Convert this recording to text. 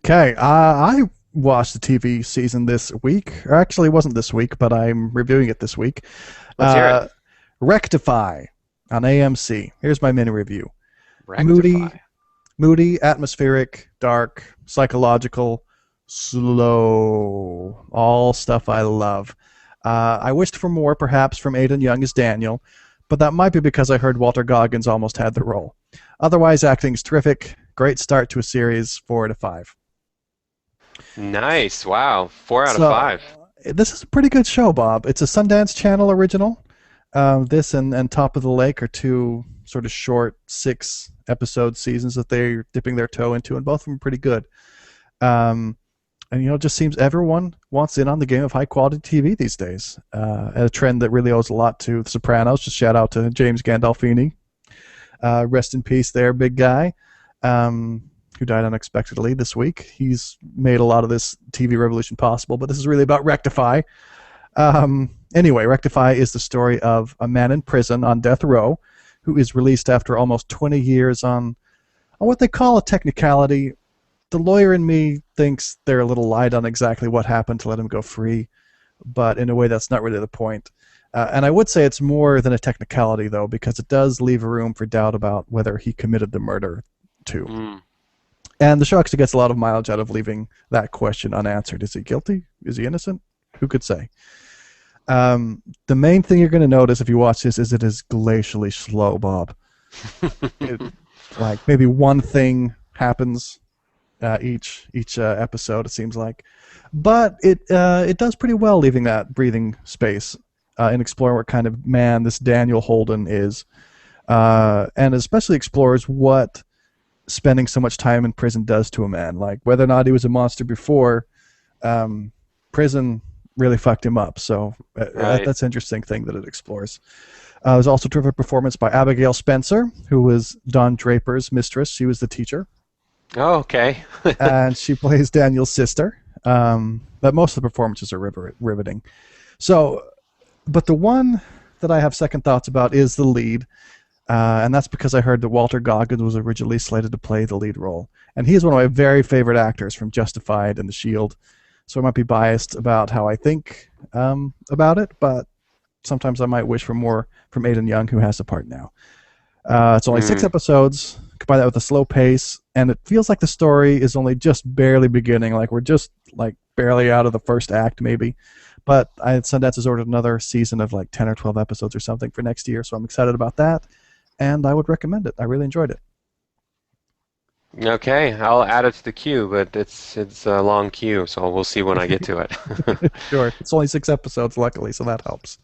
Okay, I watched the TV season this week. Or actually, it wasn't this week, but I'm reviewing it this week. Let's hear it. Uh, Rectify on AMC. Here's my mini review. Rectify. Moody, moody, atmospheric, dark, psychological, slow. All stuff I love. I wished for more, perhaps, from Aidan Young as Daniel, but that might be because I heard Walter Goggins almost had the role. Otherwise, acting's terrific. Great start to a series, 4 out of 5. Nice. Wow. 4 out of 5. This is a pretty good show, Bob. It's a Sundance Channel original. This and Top of the Lake are two sort of short 6 episode seasons that they're dipping their toe into, and both of them are pretty good. Um, and it just seems everyone wants in on the game of high quality TV these days. A trend that really owes a lot to The Sopranos. Just shout out to James Gandolfini. Rest in peace, there, big guy. Who died unexpectedly this week. He's made a lot of this TV revolution possible, but this is really about Rectify. Anyway, Rectify is the story of a man in prison on death row who is released after almost 20 years on what they call a technicality. The lawyer in me thinks they're a little light on exactly what happened to let him go free, but in a way that's not really the point. And I would say it's more than a technicality, though, because it does leave room for doubt about whether he committed the murder, too. Mm. And the show actually gets a lot of mileage out of leaving that question unanswered. Is he guilty? Is he innocent? Who could say? The main thing you're going to notice if you watch this is it is glacially slow, Bob. Like maybe one thing happens each episode, it seems like. But it does pretty well leaving that breathing space and exploring what kind of man this Daniel Holden is. And especially explores what spending so much time in prison does to a man. Like whether or not he was a monster before, prison really fucked him up. So Right. that's an interesting thing that it explores. There's also a terrific performance by Abigail Spencer, who was Don Draper's mistress. She was the teacher, Oh, okay. and she plays Daniel's sister. But most of the performances are riveting. So, but the one that I have second thoughts about is the lead. And that's because I heard that Walter Goggins was originally slated to play the lead role. And he is one of my very favorite actors from Justified and The Shield. So I might be biased about how I think about it, but sometimes I might wish for more from Aidan Young, who has the part now. It's only 6 episodes. Combine that with a slow pace, and it feels like the story is only just barely beginning. Like we're just like barely out of the first act, maybe. But Sundance has ordered another season of like 10 or 12 episodes or something for next year, so I'm excited about that. And I would recommend it. I really enjoyed it. Okay, I'll add it to the queue, but it's a long queue, so we'll see when I get to it. Sure. It's only 6 episodes, luckily, so that helps.